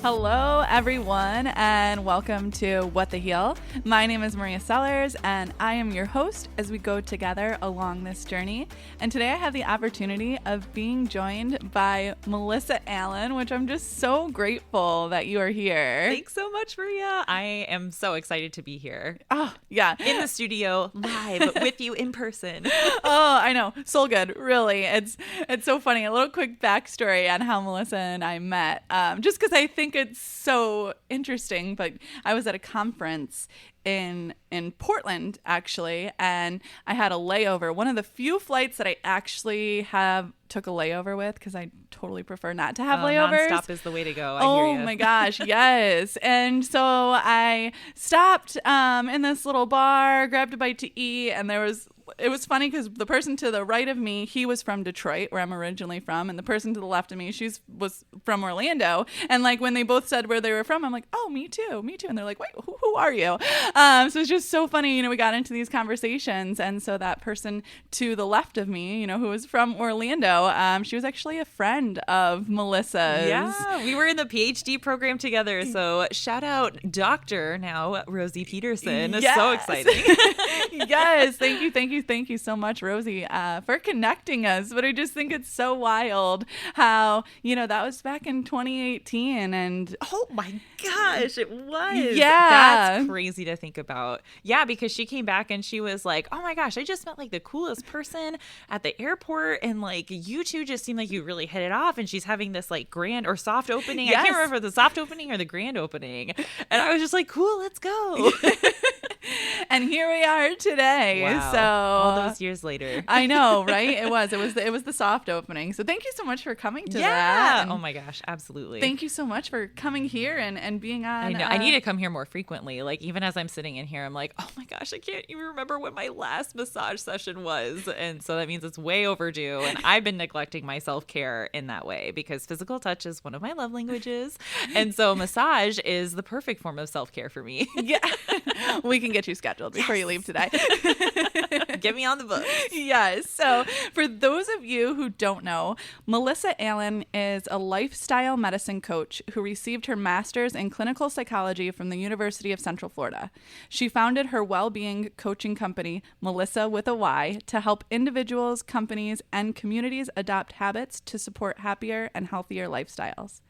Hello, everyone, and welcome to What the Heal. My name is Melyssa Sellars, and I am your host as we go together along this journey. And today I have the opportunity of being joined by Melyssa Allen, which I'm just so grateful that you are here. Thanks so much, Maria. I am so excited to be here. Oh, yeah. In the studio, live, with you in person. Oh, I know. So good. Really. It's so funny. A little quick backstory on how Melyssa and I met. Just because I think it's so interesting, but I was at a conference in Portland, actually, and I had a layover. One of the few flights that I actually took a layover with, because I totally prefer not to have layovers. Nonstop is the way to go. I hear you. My gosh, yes. And so I stopped in this little bar, grabbed a bite to eat, and it was funny because the person to the right of me, he was from Detroit, where I'm originally from, and the person to the left of me, was from Orlando. And like when they both said where they were from, I'm like, oh, me too. And they're like, wait, who are you? So it's just so funny, we got into these conversations. And so that person to the left of me, who was from Orlando, she was actually a friend of Melyssa's. Yeah, we were in the PhD program together. So shout out Dr. now, Rosie Peterson. Yes. So exciting. Yes. Thank you so much, Rosie, for connecting us. But I just think it's so wild how, that was back in 2018. And oh my gosh, it was. Yeah. That's crazy to think about. Yeah, because she came back and she was like, oh my gosh, I just met like the coolest person at the airport. And like you two just seem like you really hit it off. And she's having this like grand or soft opening. Yes. I can't remember the soft opening or the grand opening. And I was just like, cool, let's go. And here we are today. Wow. So all those years later. I know, right? It was the soft opening. So thank you so much for coming to that. Oh my gosh, absolutely. Thank you so much for coming here and being on. I know. I need to come here more frequently. Like even as I'm sitting in here, I'm like, oh my gosh, I can't even remember what my last massage session was. And so that means it's way overdue. And I've been neglecting my self-care in that way because physical touch is one of my love languages. And so massage is the perfect form of self-care for me. Yeah. We can get you scheduled before you leave today. Get me on the book. Yes. So for those of you who don't know, Melyssa Allen is a lifestyle medicine coach who received her master's in clinical psychology from the University of Central Florida. She founded her well-being coaching company, Melyssa with a Y, to help individuals, companies, and communities adopt habits to support happier and healthier lifestyles.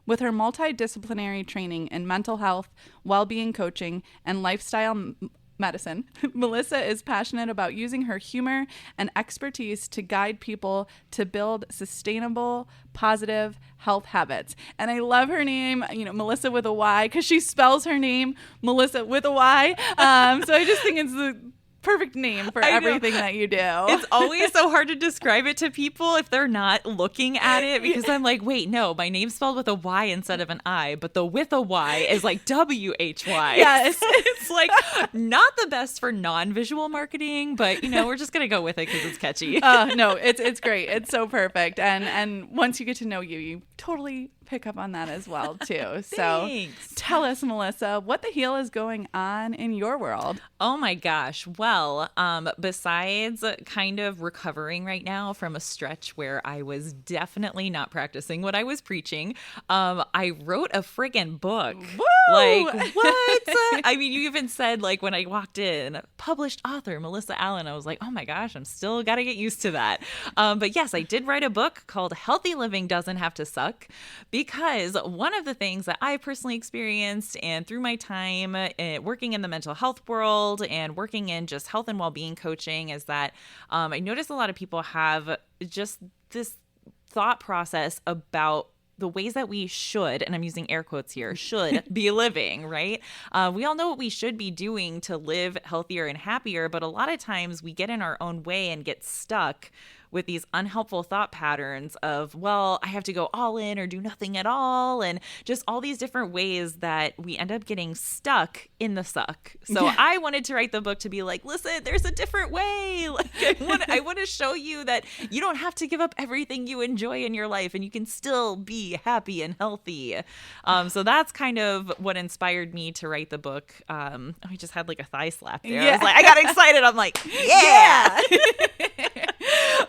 With her multidisciplinary training in mental health, well-being coaching, and lifestyle medicine, Melyssa is passionate about using her humor and expertise to guide people to build sustainable, positive health habits. And I love her name, Melyssa with a Y, because she spells her name Melyssa with a Y. So I just think it's the perfect name for everything that you do. It's always so hard to describe it to people if they're not looking at it because I'm like, wait, no, my name's spelled with a Y instead of an I, but the with a Y is like WHY. Yes. It's like not the best for non-visual marketing, but we're just going to go with it because it's catchy. No, it's great. It's so perfect. And once you get to know you totally pick up on that as well too. So tell us, Melyssa, what the heal is going on in your world? Oh my gosh. Well, besides kind of recovering right now from a stretch where I was definitely not practicing what I was preaching, I wrote a friggin' book. Woo! Like, what? I mean, you even said, like, when I walked in, published author Melyssa Allen, I was like, oh my gosh, I'm still got to get used to that. But yes, I did write a book called Healthy Living Doesn't Have to Suck, because one of the things that I personally experienced and through my time working in the mental health world and working in just health and well-being coaching is that I noticed a lot of people have just this thought process about the ways that we should, and I'm using air quotes here, should be living, right? We all know what we should be doing to live healthier and happier, but a lot of times we get in our own way and get stuck with these unhelpful thought patterns of, well, I have to go all in or do nothing at all, and just all these different ways that we end up getting stuck in the suck. So yeah. I wanted to write the book to be like, listen, there's a different way. Like I want to show you that you don't have to give up everything you enjoy in your life and you can still be happy and healthy. So that's kind of what inspired me to write the book. I just had like a thigh slap there. Yeah. I was like, I got excited. I'm like, yeah.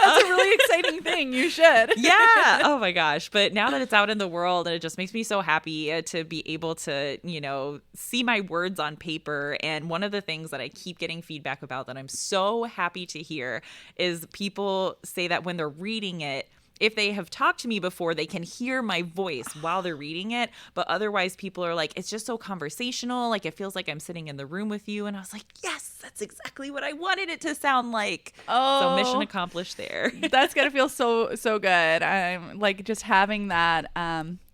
That's a really exciting thing. You should. Yeah. Oh my gosh. But now that it's out in the world, and it just makes me so happy to be able to, see my words on paper. And one of the things that I keep getting feedback about that I'm so happy to hear is people say that when they're reading it, if they have talked to me before, they can hear my voice while they're reading it. But otherwise, people are like, it's just so conversational. Like, it feels like I'm sitting in the room with you. And I was like, yes, that's exactly what I wanted it to sound like. So mission accomplished there. That's going to feel so good. I'm like just having that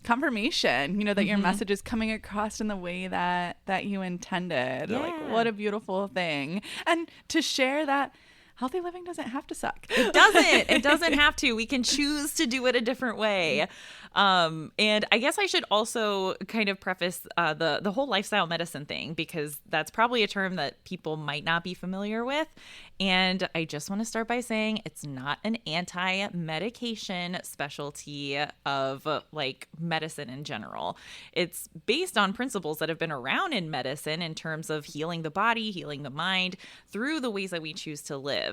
confirmation, that your message is coming across in the way that you intended. Yeah. Like, what a beautiful thing. And to share that healthy living doesn't have to suck. It doesn't. It doesn't have to. We can choose to do it a different way. And I guess I should also kind of preface the whole lifestyle medicine thing, because that's probably a term that people might not be familiar with. And I just want to start by saying it's not an anti-medication specialty of like medicine in general. It's based on principles that have been around in medicine in terms of healing the body, healing the mind through the ways that we choose to live.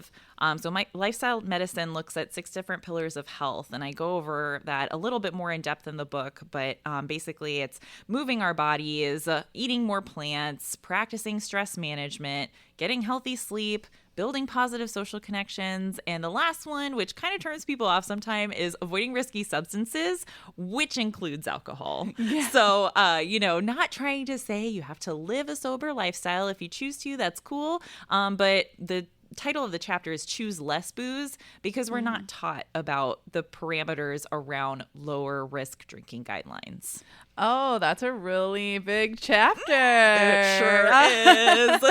So my lifestyle medicine looks at 6 different pillars of health, and I go over that a little bit more in depth in the book. But basically, it's moving our bodies, eating more plants, practicing stress management, getting healthy sleep, building positive social connections. And the last one, which kind of turns people off sometimes, is avoiding risky substances, which includes alcohol. Yeah. So, not trying to say you have to live a sober lifestyle. If you choose to, that's cool. But the title of the chapter is Choose Less Booze, because we're not taught about the parameters around lower risk drinking guidelines. Oh, that's a really big chapter. It sure is.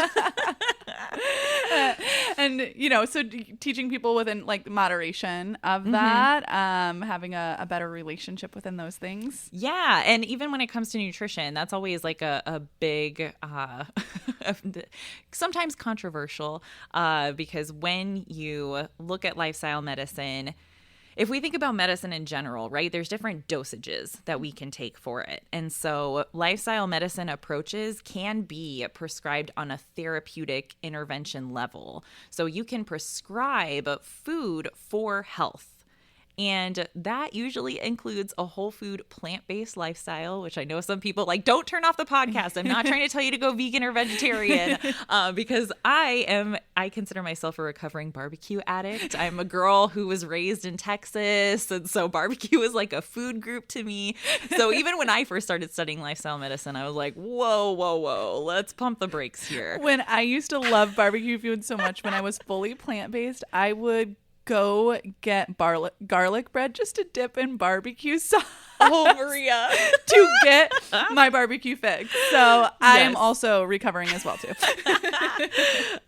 And, so teaching people within like moderation of that, having a better relationship within those things. Yeah. And even when it comes to nutrition, that's always like a big, sometimes controversial, because when you look at lifestyle medicine, if we think about medicine in general, right, there's different dosages that we can take for it. And so lifestyle medicine approaches can be prescribed on a therapeutic intervention level. So you can prescribe food for health. And that usually includes a whole food, plant-based lifestyle, which I know some people like, don't turn off the podcast. I'm not trying to tell you to go vegan or vegetarian, because I consider myself a recovering barbecue addict. I'm a girl who was raised in Texas. And so barbecue is like a food group to me. So even when I first started studying lifestyle medicine, I was like, whoa, let's pump the brakes here. When I used to love barbecue food so much, when I was fully plant-based, I would go get garlic bread just to dip in barbecue sauce. Oh, Maria. To get my barbecue fix. So I am also recovering as well, too.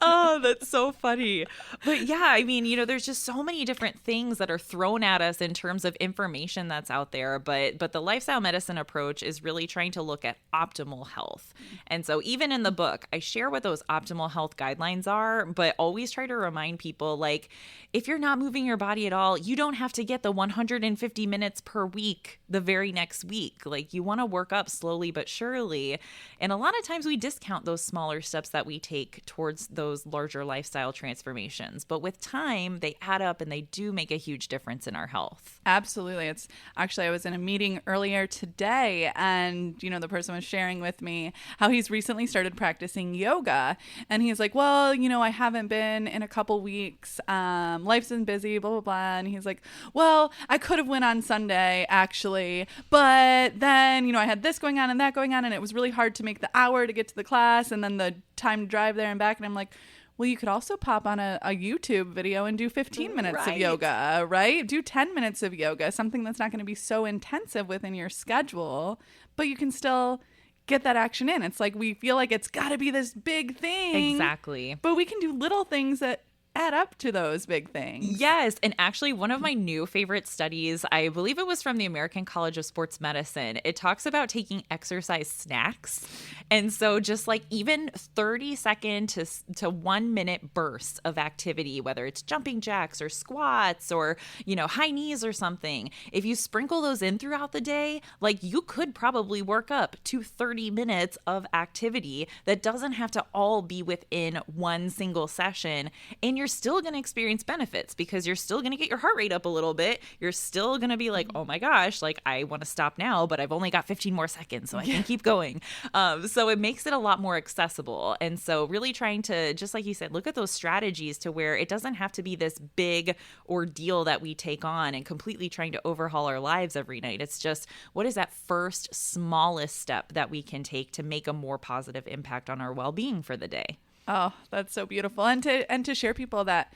Oh, that's so funny. But yeah, I mean, there's just so many different things that are thrown at us in terms of information that's out there. But the lifestyle medicine approach is really trying to look at optimal health. And so even in the book, I share what those optimal health guidelines are, but always try to remind people, like, if you're not moving your body at all, you don't have to get the 150 minutes per week the very next week. Like, you want to work up slowly but surely. And a lot of times we discount those smaller steps that we take towards those larger lifestyle transformations. But with time, they add up and they do make a huge difference in our health. Absolutely. It's actually, I was in a meeting earlier today, and, the person was sharing with me how he's recently started practicing yoga. And he's like, well, I haven't been in a couple weeks. Life's been busy, blah, blah, blah. And he's like, well, I could have went on Sunday, actually. But then, I had this going on and that going on, and it was really hard to make the hour to get to the class and then the time to drive there and back. And I'm like, well, you could also pop on a YouTube video and do 15 minutes of yoga, right? Do 10 minutes of yoga, something that's not going to be so intensive within your schedule, but you can still get that action in. It's like we feel like it's got to be this big thing. Exactly. But we can do little things that add up to those big things. Yes. And actually, one of my new favorite studies, I believe it was from the American College of Sports Medicine, it talks about taking exercise snacks. And so just like even 30-second to 1 minute bursts of activity, whether it's jumping jacks or squats or, high knees or something, if you sprinkle those in throughout the day, like you could probably work up to 30 minutes of activity that doesn't have to all be within one single session. And you're still going to experience benefits because you're still going to get your heart rate up a little bit. You're still going to be like, oh my gosh, like I want to stop now, but I've only got 15 more seconds, so I can keep going. So it makes it a lot more accessible. And so really trying to, just like you said, look at those strategies to where it doesn't have to be this big ordeal that we take on and completely trying to overhaul our lives every night. It's just, what is that first smallest step that we can take to make a more positive impact on our well-being for the day? Oh, that's so beautiful. And to share people that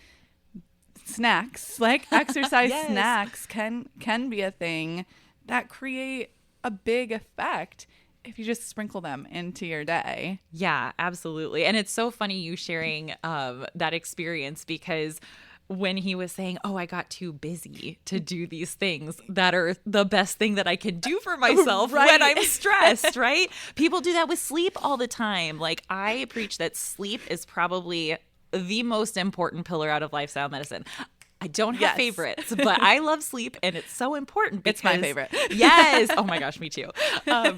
snacks, like exercise Yes. snacks can be a thing that create a big effect if you just sprinkle them into your day. Yeah, absolutely. And it's so funny you sharing that experience, because when he was saying, oh, I got too busy to do these things that are the best thing that I can do for myself Right. when I'm stressed, right? People do that with sleep all the time. Like, I preach that sleep is probably the most important pillar out of lifestyle medicine. I don't have Yes. favorites, but I love sleep, and it's so important because It's my favorite. Yes. Oh my gosh, me too.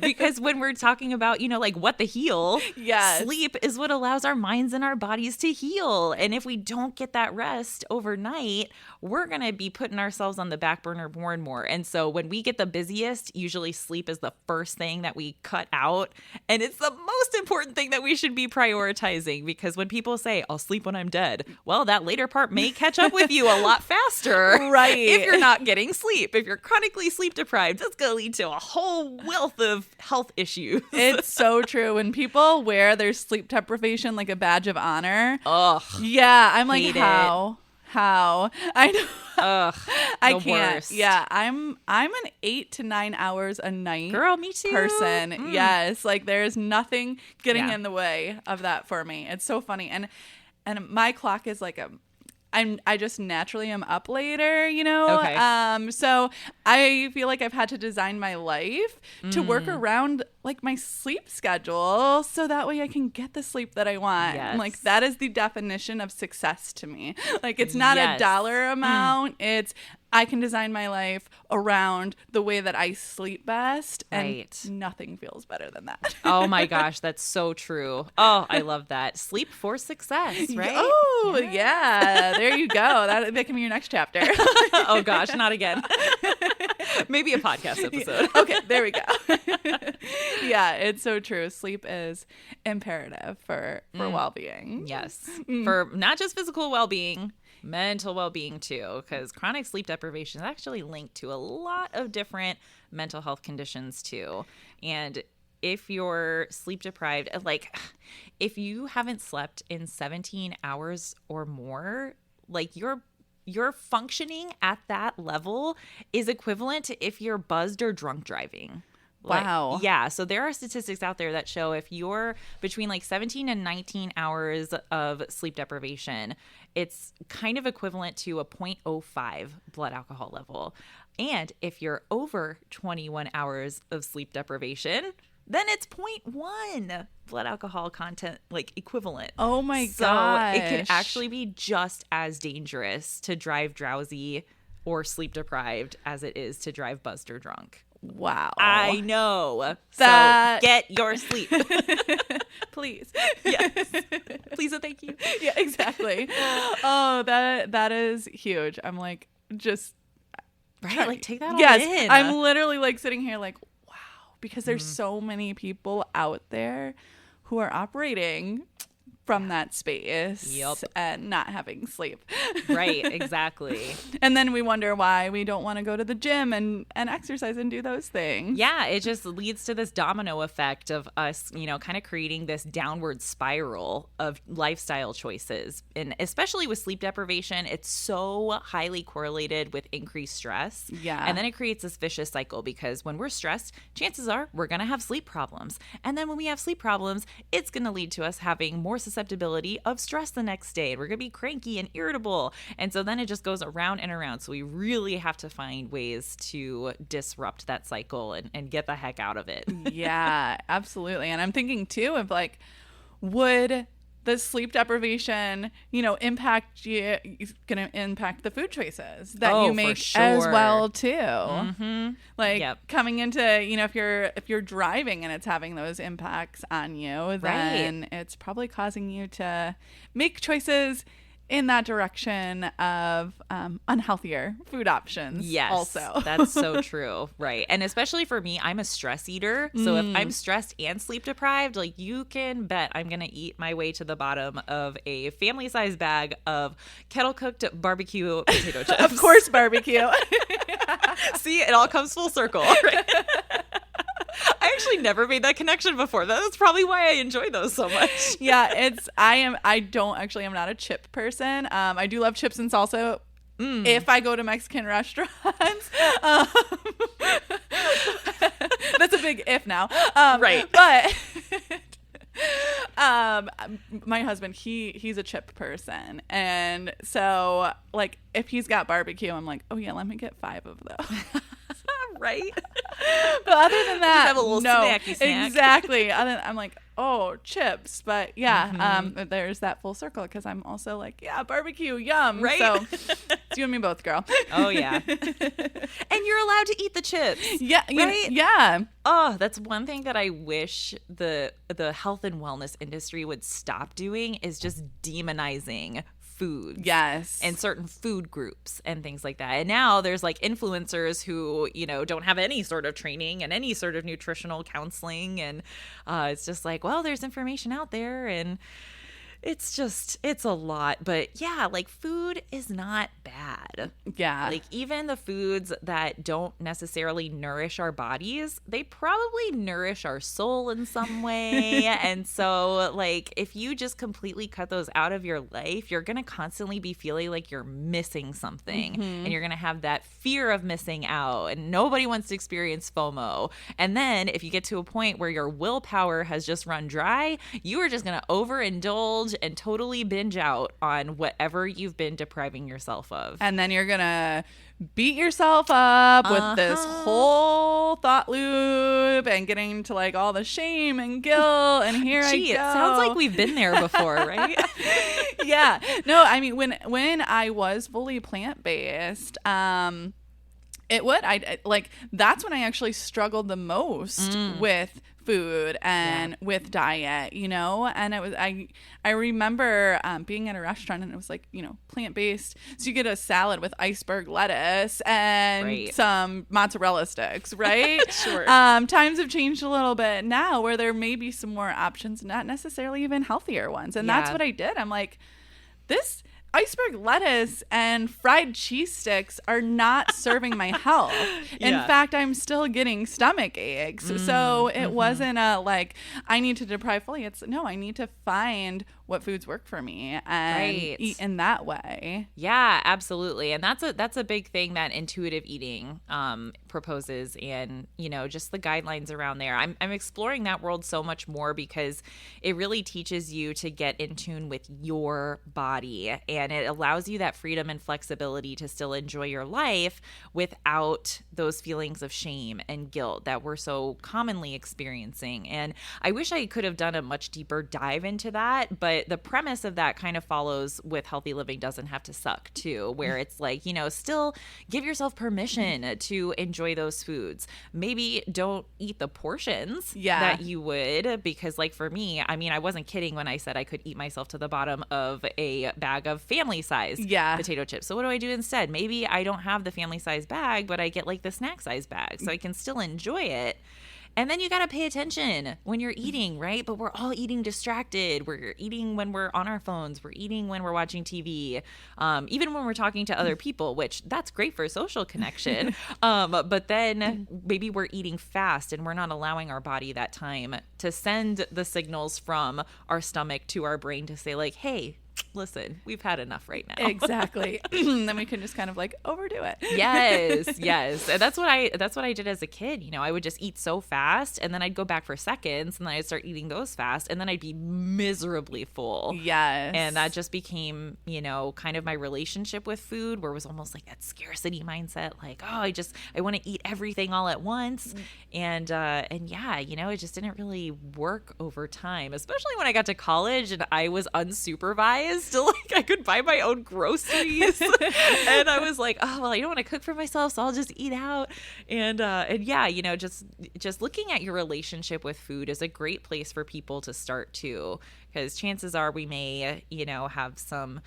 Because when we're talking about, like what the heal, Yes. sleep is what allows our minds and our bodies to heal. And if we don't get that rest overnight, we're going to be putting ourselves on the back burner more and more. And so when we get the busiest, usually sleep is the first thing that we cut out. And it's the most important thing that we should be prioritizing, because when people say, I'll sleep when I'm dead, well, that later part may catch up with you a lot faster. Right. If you're not getting sleep. If you're chronically sleep deprived, that's going to lead to a whole wealth of health issues. It's so true. When people wear their sleep deprivation like a badge of honor. Ugh. Yeah, I'm like, Hate it. how? I know. Ugh. I the can't. worst. Yeah, I'm an 8 to 9 hours a night Girl, me too. person. Yes, like there's nothing getting Yeah. in the way of that for me. It's so funny. And my clock is like I just naturally am up later, Okay. So I feel like I've had to design my life to work around like my sleep schedule so that way I can get the sleep that I want. Yes. Like that is the definition of success to me. Like it's not Yes. a dollar amount. It's I can design my life around the way that I sleep best, Right. and nothing feels better than that. Oh my gosh, that's so true. Oh, I love that. Sleep for success, right? Oh, yeah. There you go. That can be your next chapter. Oh gosh, not again. Maybe a podcast episode. Okay, there we go. Yeah, it's so true. Sleep is imperative for well-being. Yes. For not just physical well-being, mental well-being too, because chronic sleep deprivation is actually linked to a lot of different mental health conditions too. And if you're sleep deprived, like if you haven't slept in 17 hours or more, like your functioning at that level is equivalent to if you're buzzed or drunk driving. Wow. Yeah. So there are statistics out there that show if you're between like 17 and 19 hours of sleep deprivation, it's kind of equivalent to a 0.05 blood alcohol level. And if you're over 21 hours of sleep deprivation, then it's 0.1 blood alcohol content, like equivalent. Oh my So gosh. it could actually be just as dangerous to drive drowsy or sleep deprived as it is to drive buzzed or drunk. Wow. I know. That- So get your sleep. Please. Yes. Please and thank you. Yeah, exactly. Oh, that is huge. I'm like just Right? Like take that all yes, in. I'm literally like sitting here like, wow, because there's so many people out there who are operating from that space Yup. and not having sleep. Right, exactly. And then we wonder why we don't want to go to the gym and exercise and do those things. Yeah, it just leads to this domino effect of us, kind of creating this downward spiral of lifestyle choices. And especially with sleep deprivation, it's so highly correlated with increased stress. Yeah. And then it creates this vicious cycle because when we're stressed, chances are we're going to have sleep problems. And then when we have sleep problems, it's going to lead to us having more susceptibility of stress the next day. We're going to be cranky and irritable. And so then it just goes around and around. So we really have to find ways to disrupt that cycle and get the heck out of it. Yeah, absolutely. And I'm thinking too of like, would the sleep deprivation, impact you? It's going to impact the food choices that Oh, you for make sure. as well too. Mm-hmm. Like Yep. coming into, if you're driving and it's having those impacts on you, then it's probably causing you to make choices in that direction of unhealthier food options. Yes, also. That's so true. Right. And especially for me, I'm a stress eater. So if I'm stressed and sleep deprived, like you can bet I'm going to eat my way to the bottom of a family size bag of kettle cooked barbecue potato chips. Of course, barbecue. See, it all comes full circle. Right? I actually never made that connection before. That's probably why I enjoy those so much. Yeah, I'm not a chip person. I do love chips and salsa if I go to Mexican restaurants. That's a big if now. Right. But my husband, he's a chip person. And so like if he's got barbecue, I'm like, oh yeah, let me get 5 of those. Right. But other than that, have a little snacky snack. Exactly. I'm like, oh, chips. But yeah, there's that full circle because I'm also like, yeah, barbecue, yum. Right. So it's you and me both, girl. Oh yeah. And you're allowed to eat the chips. Yeah. Right? Yeah. Oh, that's one thing that I wish the health and wellness industry would stop doing is just demonizing foods. Yes. And certain food groups and things like that. And now there's like influencers who, don't have any sort of training and any sort of nutritional counseling. And it's just like, well, there's information out there and it's a lot. But yeah, like food is not bad. Yeah. Like even the foods that don't necessarily nourish our bodies, they probably nourish our soul in some way. And so like if you just completely cut those out of your life, you're going to constantly be feeling like you're missing something and you're going to have that fear of missing out and nobody wants to experience FOMO. And then if you get to a point where your willpower has just run dry, you are just going to overindulge and totally binge out on whatever you've been depriving yourself of. And then you're going to beat yourself up with this whole thought loop and getting to like all the shame and guilt. And here I go. It sounds like we've been there before, right? Yeah. No, I mean, when I was fully plant-based, that's when I actually struggled the most with food and with diet, and I remember being at a restaurant and it was like, plant-based. So you get a salad with iceberg lettuce and some mozzarella sticks, right? Sure. Times have changed a little bit now where there may be some more options, not necessarily even healthier ones. And that's what I did. I'm like, this iceberg lettuce and fried cheese sticks are not serving my health. In fact, I'm still getting stomach aches. So it wasn't like I need to deprive fully. It's no, I need to find what foods work for me and eat in that way. Yeah, absolutely. And that's a big thing that intuitive eating proposes, and just the guidelines around there. I'm exploring that world so much more because it really teaches you to get in tune with your body, and it allows you that freedom and flexibility to still enjoy your life without those feelings of shame and guilt that we're so commonly experiencing. And I wish I could have done a much deeper dive into that, but the premise of that kind of follows with Healthy Living Doesn't Have to Suck too, where it's like, still give yourself permission to enjoy those foods. Maybe don't eat the portions that you would, because like for me, I mean, I wasn't kidding when I said I could eat myself to the bottom of a bag of family size potato chips. So what do I do instead? Maybe I don't have the family size bag, but I get like the snack size bag so I can still enjoy it. And then you got to pay attention when you're eating, right? But we're all eating distracted. We're eating when we're on our phones. We're eating when we're watching TV, even when we're talking to other people, which that's great for social connection. But then maybe we're eating fast and we're not allowing our body that time to send the signals from our stomach to our brain to say like, hey, listen, we've had enough right now. Exactly. Then we can just kind of like overdo it. Yes. And that's what I did as a kid. I would just eat so fast and then I'd go back for seconds and then I'd start eating those fast and then I'd be miserably full. Yes. And that just became, kind of my relationship with food, where it was almost like that scarcity mindset, like, oh, I want to eat everything all at once. And yeah, it just didn't really work over time, especially when I got to college and I was unsupervised. Still, like I could buy my own groceries, and I was like, oh well, I don't want to cook for myself, so I'll just eat out. And yeah, just looking at your relationship with food is a great place for people to start too, because chances are we may, have some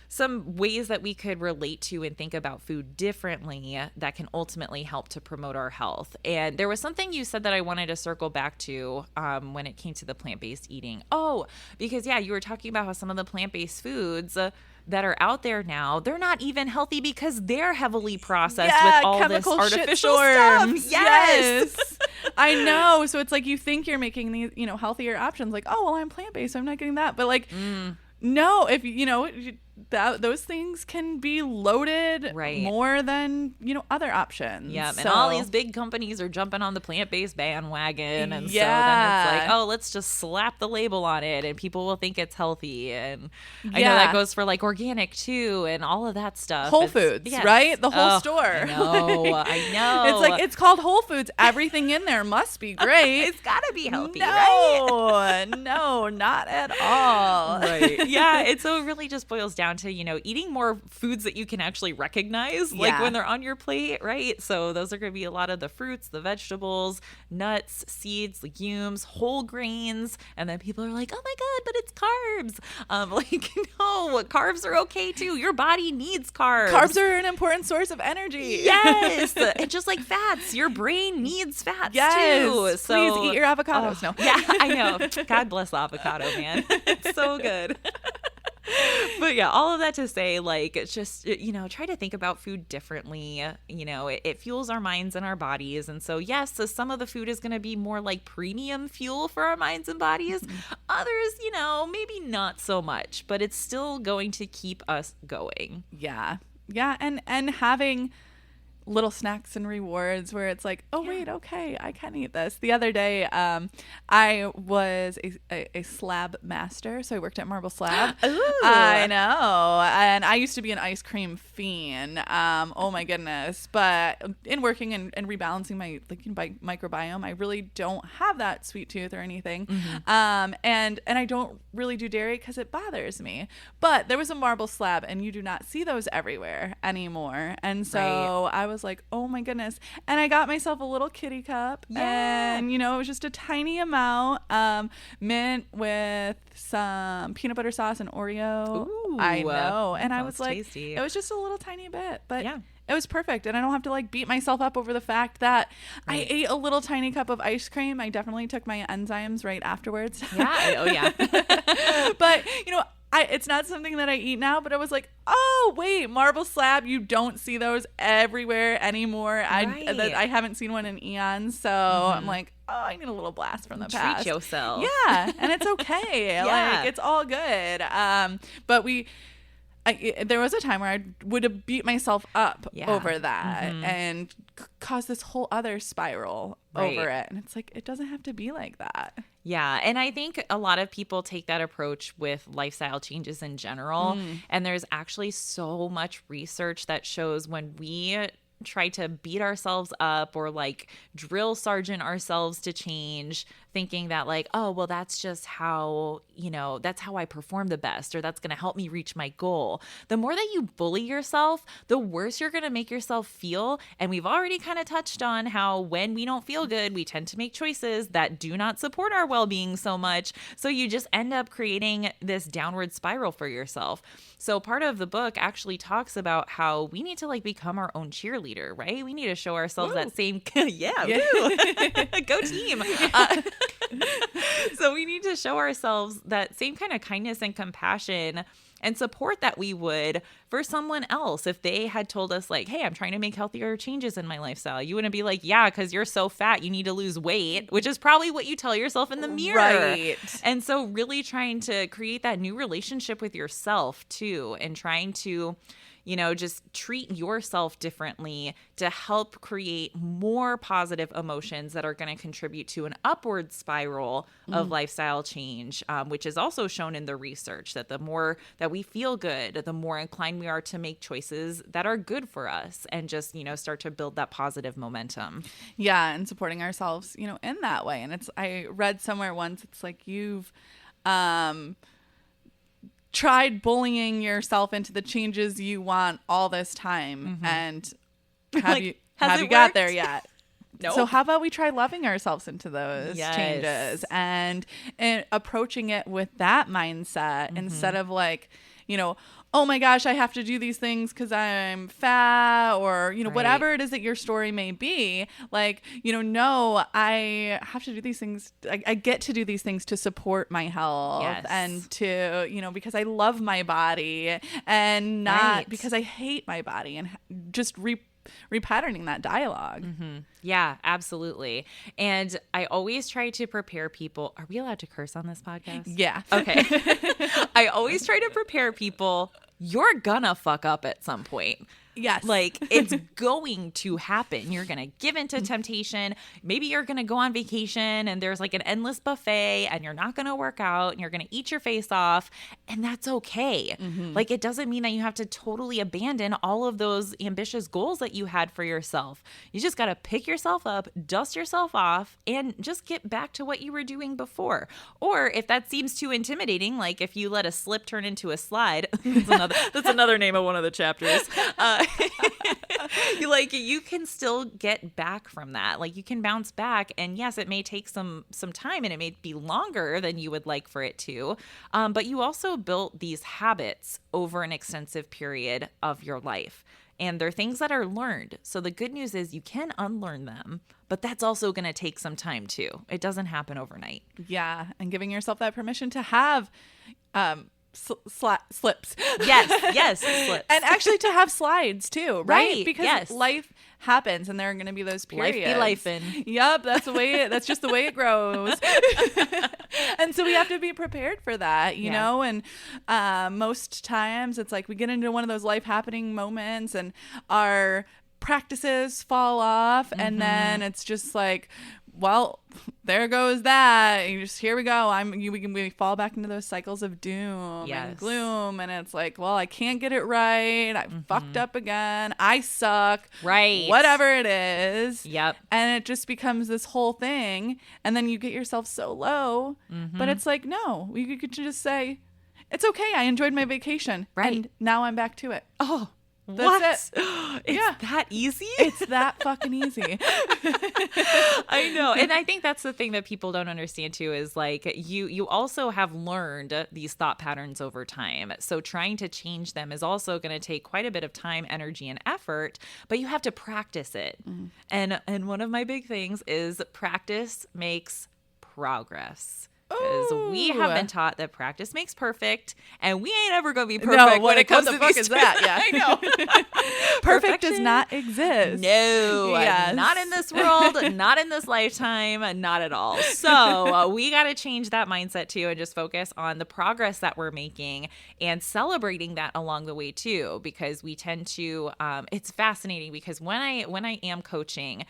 some ways that we could relate to and think about food differently that can ultimately help to promote our health. And there was something you said that I wanted to circle back to when it came to the plant-based eating. Oh, because you were talking about how some of the plant-based foods that are out there now, they're not even healthy because they're heavily processed with all this artificial stuff. Yes. I know. So it's like you think you're making these, healthier options. Like, oh, well, I'm plant-based, so I'm not getting that. But like, no, if those things can be loaded more than other options. Yeah, and all these big companies are jumping on the plant-based bandwagon, and so then it's like, oh, let's just slap the label on it, and people will think it's healthy. And I know that goes for like organic too, and all of that stuff. Whole Foods, right? The whole store. I know. It's like it's called Whole Foods. Everything in there must be great. It's gotta be healthy, right? No, not at all. Right. Yeah, and so it really just boils down to, eating more foods that you can actually recognize, like when they're on your plate, right? So those are going to be a lot of the fruits, the vegetables, nuts, seeds, legumes, whole grains. And then people are like, oh my God, but it's carbs. No, carbs are okay too. Your body needs carbs. Carbs are an important source of energy. Yes. And just like fats, your brain needs fats too. So please eat your avocados. No. Yeah, I know. God bless the avocado, man. It's so good. But all of that to say, like, it's just, try to think about food differently. It fuels our minds and our bodies. And so, yes, so some of the food is going to be more like premium fuel for our minds and bodies. Others, maybe not so much, but it's still going to keep us going. Yeah. Yeah. And having little snacks and rewards where it's like, oh wait, okay, I can eat this. The other day, I was a slab master, so I worked at Marble Slab. Ooh. I know, and I used to be an ice cream fiend. Oh my goodness! But in working and rebalancing my microbiome, I really don't have that sweet tooth or anything. Mm-hmm. And I don't really do dairy because it bothers me. But there was a Marble Slab, and you do not see those everywhere anymore. And so I was like, oh my goodness. And I got myself a little kitty cup, and it was just a tiny amount, mint with some peanut butter sauce and Oreo. Ooh, I know. And I was like, tasty. It was just a little tiny bit, but it was perfect. And I don't have to like beat myself up over the fact that I ate a little tiny cup of ice cream. I definitely took my enzymes right afterwards. Yeah. Oh yeah. But it's not something that I eat now, but I was like, oh, wait, Marble Slab, you don't see those everywhere anymore. I haven't seen one in eons, so I'm like, oh, I need a little blast from the past. Treat yourself. Yeah, and it's okay. Like, it's all good. But there was a time where I would have beat myself up over that and cause this whole other spiral over it. And it's like, it doesn't have to be like that. Yeah. And I think a lot of people take that approach with lifestyle changes in general. And there's actually so much research that shows when we try to beat ourselves up or like drill sergeant ourselves to change, thinking that like, oh, well, that's just how, that's how I perform the best, or that's going to help me reach my goal. The more that you bully yourself, the worse you're going to make yourself feel. And we've already kind of touched on how when we don't feel good, we tend to make choices that do not support our well-being so much. So you just end up creating this downward spiral for yourself. So part of the book actually talks about how we need to like become our own cheerleader, right? We need to show ourselves that same, go team. So we need to show ourselves that same kind of kindness and compassion and support that we would for someone else. If they had told us like, hey, I'm trying to make healthier changes in my lifestyle, you wouldn't be like, yeah, because you're so fat, you need to lose weight, which is probably what you tell yourself in the mirror. Right. And so really trying to create that new relationship with yourself too, and trying to just treat yourself differently to help create more positive emotions that are going to contribute to an upward spiral of lifestyle change, which is also shown in the research that the more that we feel good, the more inclined we are to make choices that are good for us and just, start to build that positive momentum. Yeah. And supporting ourselves, in that way. And I read somewhere once, it's like you've, tried bullying yourself into the changes you want all this time, and have you got there yet? No. So how about we try loving ourselves into those changes and approaching it with that mindset instead of like, oh my gosh, I have to do these things because I'm fat, or, Right. whatever it is that your story may be. Like, no, I have to do these things. I get to do these things to support my health Yes. and to, because I love my body and not Right. because I hate my body, and just repatterning that dialogue. Yeah, absolutely. And I always try to prepare people. Are we allowed to curse on this podcast? Yeah. Okay. I always try to prepare people. You're gonna fuck up at some point. Yes. Like, it's going to happen. You're going to give into temptation. Maybe you're going to go on vacation and there's like an endless buffet and you're not going to work out and you're going to eat your face off. And that's okay. Like, it doesn't mean that you have to totally abandon all of those ambitious goals that you had for yourself. You just got to pick yourself up, dust yourself off, and just get back to what you were doing before. Or if that seems too intimidating, like if you let a slip turn into a slide, that's another name of one of the chapters. Like, you can still get back from that. Like, you can bounce back, and yes, it may take some time, and it may be longer than you would like for it to, but you also built these habits over an extensive period of your life, and they're things that are learned. So the good news is you can unlearn them, but that's also going to take some time too. It doesn't happen overnight. Yeah. And giving yourself that permission to have slips. Yes, slips. And actually to have slides too, right? Right, Because yes. life happens, and there are going to be those periods. Life be lifing. Yep, that's just the way it grows. And so we have to be prepared for that, you know? And most times it's like we get into one of those life happening moments and our practices fall off, and then it's just like, well, there goes that. And here we go. We fall back into those cycles of doom and gloom, and it's like, well, I can't get it right. I fucked up again. I suck. Right. Whatever it is. Yep. And it just becomes this whole thing, and then you get yourself so low. But it's like, no, you could just say, it's okay. I enjoyed my vacation. Right. And now I'm back to it. Oh. That's it. It's that easy? It's that fucking easy. I know. And I think that's the thing that people don't understand too, is like you also have learned these thought patterns over time. So trying to change them is also going to take quite a bit of time, energy, and effort, but you have to practice it. And one of my big things is practice makes progress. Because we have been taught that practice makes perfect, and we ain't ever going to be perfect when it comes to what the fuck these is that? Yeah. I know. Perfect does not exist. No, Yes. not in this world, not in this lifetime, not at all. So we got to change that mindset too, and just focus on the progress that we're making and celebrating that along the way too, because we tend to, it's fascinating because when I am coaching,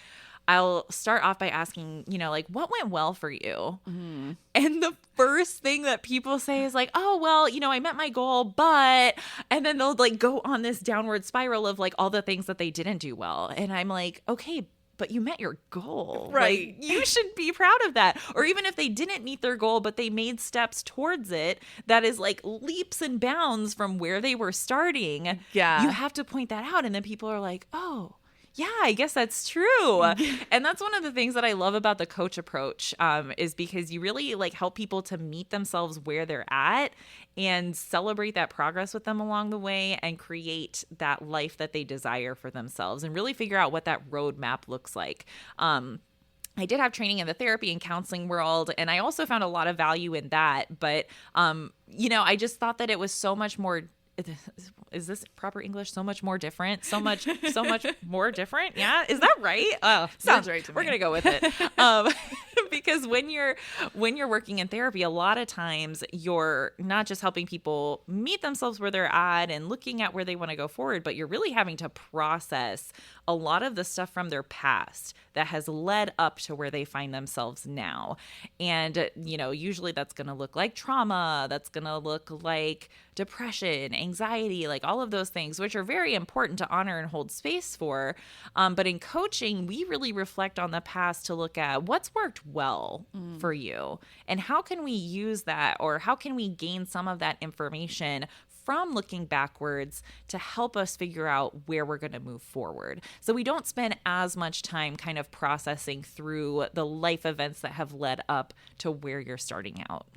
I'll start off by asking, like, what went well for you? And the first thing that people say is like, oh, well, I met my goal, but, and then they'll like go on this downward spiral of like all the things that they didn't do well. And I'm like, okay, but you met your goal. Right. Like, you should be proud of that. Or even if they didn't meet their goal, but they made steps towards it, that is like leaps and bounds from where they were starting. Yeah. You have to point that out. And then people are like, oh, yeah, I guess that's true. And that's one of the things that I love about the coach approach, is because you really like help people to meet themselves where they're at and celebrate that progress with them along the way and create that life that they desire for themselves and really figure out what that roadmap looks like. I did have training in the therapy and counseling world, and I also found a lot of value in that. But, I just thought that it was so much more. Is this proper English? So much more different. So much more different. Yeah. Is that right? Oh, Sounds right to me. We're going to go with it. Because when you're working in therapy, a lot of times you're not just helping people meet themselves where they're at and looking at where they want to go forward, but you're really having to process a lot of the stuff from their past that has led up to where they find themselves now. And, usually that's going to look like trauma. That's going to look like depression, anxiety, like all of those things, which are very important to honor and hold space for. But in coaching, we really reflect on the past to look at what's worked well for you and how can we use that, or how can we gain some of that information from looking backwards to help us figure out where we're going to move forward. So we don't spend as much time kind of processing through the life events that have led up to where you're starting out.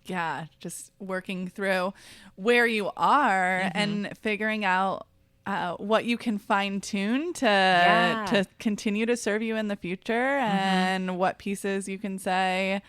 Yeah, just working through where you are and figuring out what you can fine tune to continue to serve you in the future, and what pieces you can say,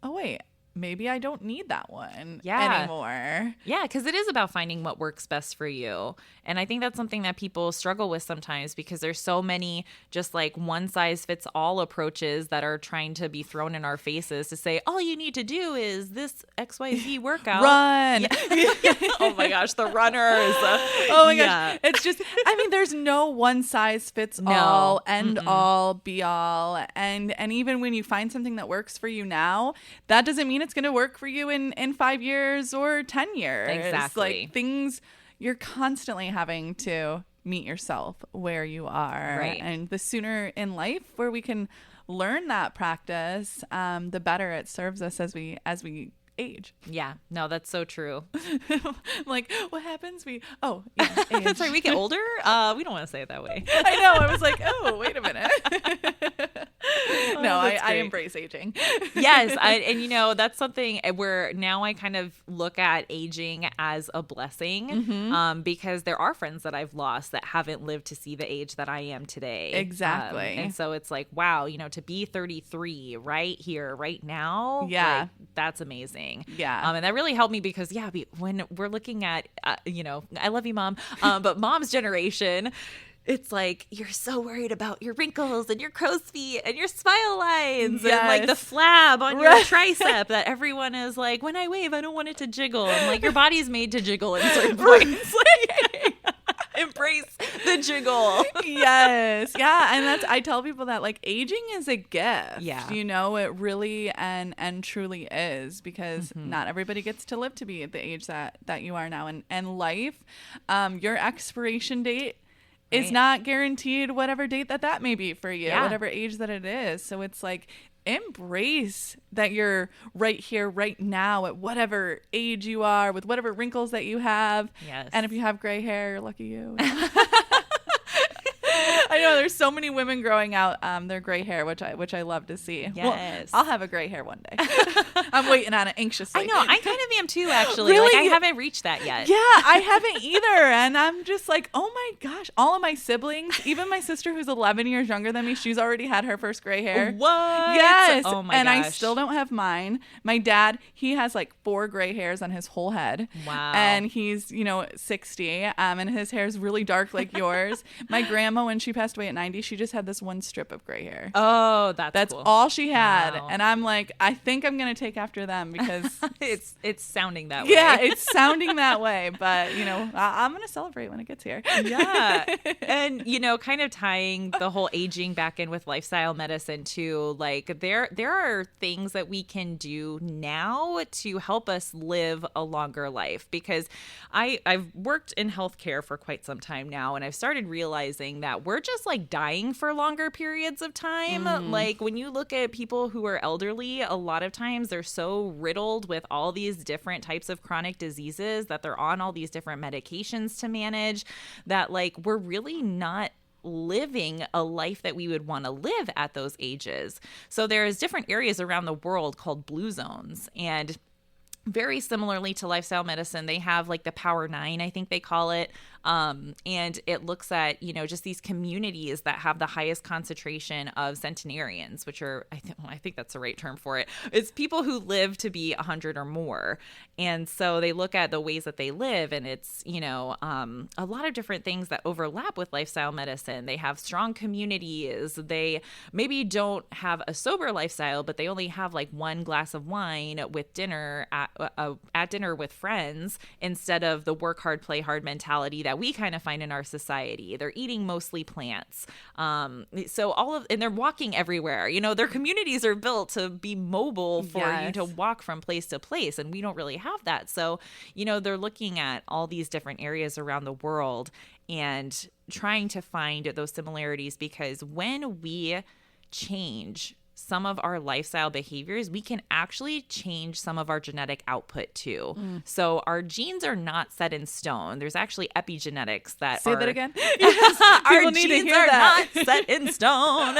oh wait, maybe I don't need that one anymore. Yeah, because it is about finding what works best for you. And I think that's something that people struggle with sometimes, because there's so many just like one size fits all approaches that are trying to be thrown in our faces to say, all you need to do is this XYZ workout. Run. Yeah. Oh my gosh, the runners. Oh my gosh. It's just, I mean, there's no one size fits all, end all, be all. And even when you find something that works for you now, that doesn't mean it's going to work for you in 5 years or 10 years. Exactly. Like things, you're constantly having to meet yourself where you are. Right. And the sooner in life where we can learn that practice, the better it serves us as we age. Yeah, no, that's so true. Like, what happens? Age. That's right. We get older. We don't want to say it that way. I know. I was like, oh, wait a minute. No, I embrace aging. Yes. And you know, that's something where now I kind of look at aging as a blessing, because there are friends that I've lost that haven't lived to see the age that I am today. Exactly. And so it's like, wow, you know, to be 33 right here, right now. Yeah. Like, that's amazing. Yeah. And that really helped me because, when we're looking at, you know, I love you, Mom, but Mom's generation, it's like you're so worried about your wrinkles and your crow's feet and your smile lines and like the flab on your tricep that everyone is like, when I wave, I don't want it to jiggle. And like your body's made to jiggle in certain points. Embrace the jiggle. Yes. Yeah. And I tell people that like aging is a gift. Yeah. You know, it really and truly is, because not everybody gets to live to be at the age that you are now. And life, your expiration date is not guaranteed whatever date that may be for you, whatever age that it is. So it's like, embrace that you're right here, right now, at whatever age you are, with whatever wrinkles that you have. Yes. And if you have gray hair, lucky you. I know there's so many women growing out their gray hair, which I love to see. Yes. Well, I'll have a gray hair one day. I'm waiting on it anxiously. I know. I kind of am too, actually. Really? Like, I haven't reached that yet. Yeah, I haven't either. And I'm just like, oh my gosh, all of my siblings, even my sister who's 11 years younger than me, she's already had her first gray hair. What? Yes. Oh my and gosh. I still don't have mine. My dad, he has like 4 gray hairs on his whole head. Wow. And he's, 60, and his hair's really dark like yours. My grandma, when she passed away at 90, she just had this one strip of gray hair. Oh, that's cool. all she had. Wow. And I'm like, I think I'm going to take after them, because it's sounding that way. Yeah, it's sounding that way. But, I'm going to celebrate when it gets here. Yeah. And, kind of tying the whole aging back in with lifestyle medicine too, like there are things that we can do now to help us live a longer life, because I've worked in healthcare for quite some time now, and I've started realizing that we're just like dying for longer periods of time. Like when you look at people who are elderly, a lot of times they're so riddled with all these different types of chronic diseases that they're on all these different medications to manage, that like we're really not living a life that we would want to live at those ages. So there's different areas around the world called blue zones, and very similarly to lifestyle medicine, they have like the Power 9, I think they call it. And it looks at, just these communities that have the highest concentration of centenarians, which are, I think that's the right term for it. It's people who live to be 100 or more. And so they look at the ways that they live, and it's, a lot of different things that overlap with lifestyle medicine. They have strong communities. They maybe don't have a sober lifestyle, but they only have like one glass of wine with dinner at dinner with friends, instead of the work hard, play hard mentality that we kind of find in our society. They're eating mostly plants. And they're walking everywhere. Their communities are built to be mobile for you to walk from place to place. And we don't really have that. So, they're looking at all these different areas around the world and trying to find those similarities, because when we change some of our lifestyle behaviors, we can actually change some of our genetic output too. So our genes are not set in stone. There's actually epigenetics that Say are... that again? Our genes are not set in stone.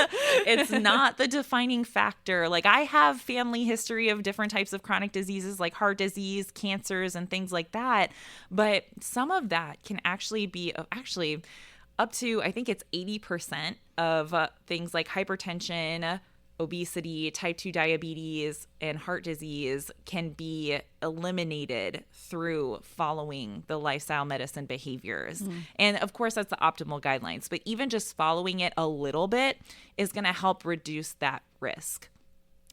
It's not the defining factor. Like, I have family history of different types of chronic diseases like heart disease, cancers, and things like that. But some of that can actually be up to, I think it's 80% of things like hypertension, obesity, type 2 diabetes, and heart disease can be eliminated through following the lifestyle medicine behaviors. And of course, that's the optimal guidelines. But even just following it a little bit is going to help reduce that risk.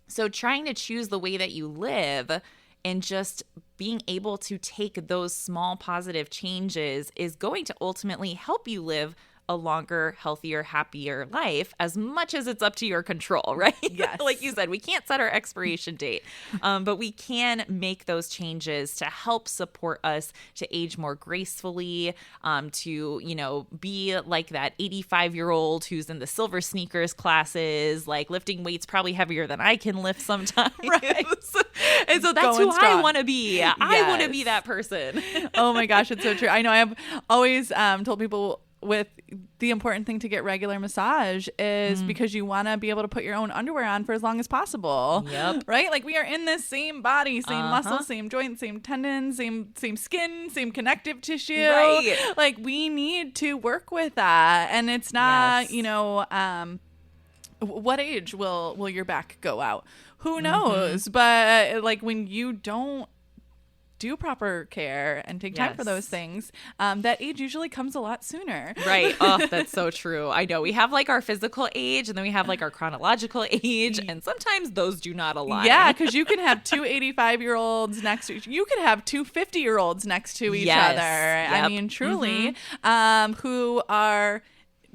So trying to choose the way that you live and just being able to take those small positive changes is going to ultimately help you live a longer, healthier, happier life, as much as it's up to your control, right? Yes. Like you said, we can't set our expiration date, but we can make those changes to help support us to age more gracefully, to, you know, be like that 85-year-old who's in the silver sneakers classes, like lifting weights probably heavier than I can lift sometimes. Right. And so that's Going who strong. I want to be. I want to be that person. Oh my gosh, it's so true. I know I've always told people with the important thing to get regular massage is because you want to be able to put your own underwear on for as long as possible. Yep. Right? Like, we are in this same body, same muscles, same joints, same tendons, same skin, same connective tissue. Right. Like, we need to work with that. And it's not, Yes. you know, what age will your back go out? Who knows? But like, when you don't do proper care and take time for those things, that age usually comes a lot sooner. Right. Oh, that's so true. I know. We have like our physical age and then we have like our chronological age, and sometimes those do not align. Yeah, because you can have two 85-year-olds next to each. You could have two 50-year-olds next to each Yes. other. Yep. I mean, truly, who are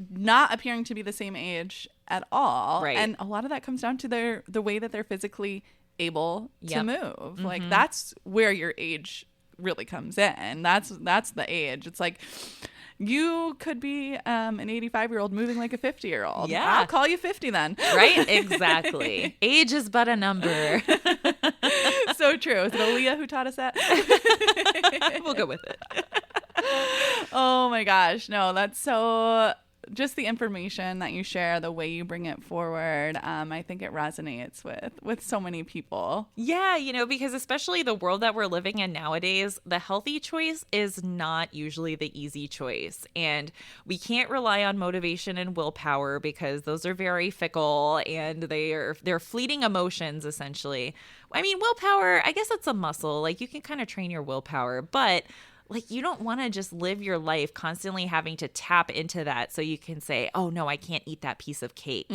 not appearing to be the same age at all. Right. And a lot of that comes down to the way that they're physically able to Yep. move. Like, that's where your age really comes in. That's the age. It's like, you could be an 85-year-old moving like a 50-year-old. Yeah. I'll call you 50 then. Right? Exactly. Age is but a number. So true. Is it Aaliyah who taught us that? We'll go with it. Oh my gosh. No, that's so... Just the information that you share, the way you bring it forward, I think it resonates with so many people. Yeah, you know, because especially the world that we're living in nowadays, the healthy choice is not usually the easy choice. And we can't rely on motivation and willpower because those are very fickle and they're fleeting emotions, essentially. I mean, willpower, I guess it's a muscle. Like, you can kind of train your willpower, but like, you don't want to just live your life constantly having to tap into that so you can say, oh no, I can't eat that piece of cake.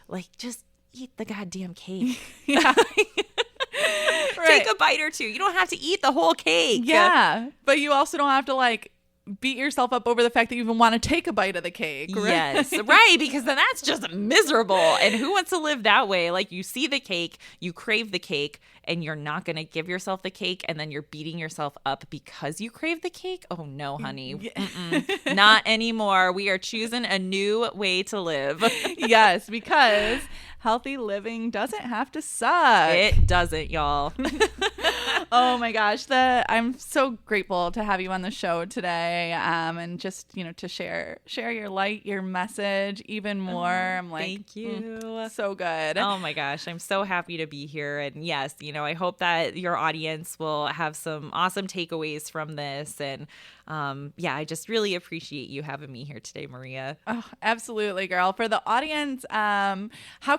Like, just eat the goddamn cake. Yeah. Take a bite or two. You don't have to eat the whole cake. Yeah. But you also don't have to, like, beat yourself up over the fact that you even want to take a bite of the cake. Right? Yes, right, because then that's just miserable. And who wants to live that way? Like, you see the cake, you crave the cake, and you're not going to give yourself the cake, and then you're beating yourself up because you crave the cake? Oh, no, honey. Not anymore. We are choosing a new way to live. Yes, because healthy living doesn't have to suck. It doesn't, y'all. Oh my gosh, I'm so grateful to have you on the show today, and just, you know, to share your light, your message even more. I'm like, thank you. So good. Oh my gosh, I'm so happy to be here. And yes, you know, I hope that your audience will have some awesome takeaways from this. And yeah, I just really appreciate you having me here today, Maria. Oh, absolutely, girl. For the audience, how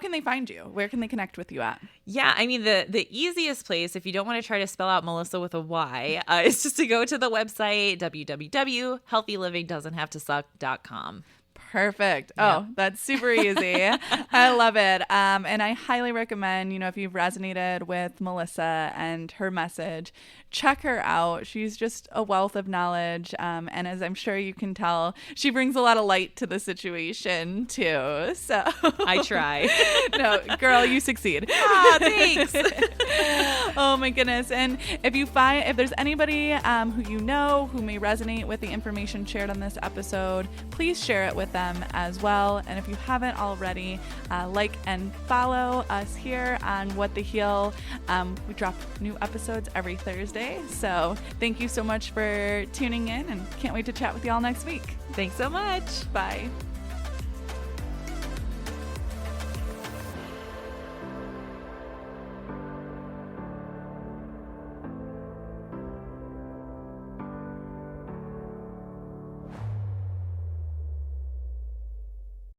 can they find you? Where can they connect with you at? Yeah, I mean, the easiest place, if you don't want to try to spell out Melyssa with a Y, is just to go to the website, www.healthylivingdoesn'thavetosuck.com. Perfect. Oh, that's super easy. I love it. And I highly recommend, you know, if you've resonated with Melyssa and her message, check her out. She's just a wealth of knowledge. And as I'm sure you can tell, she brings a lot of light to the situation too. So I try. No, girl, you succeed. Ah, thanks. Oh my goodness. And if there's anybody who you know who may resonate with the information shared on this episode, please share it with them as well. And if you haven't already, like and follow us here on What the Heal. We drop new episodes every Thursday. So thank you so much for tuning in, and can't wait to chat with you all next week. Thanks so much. Bye.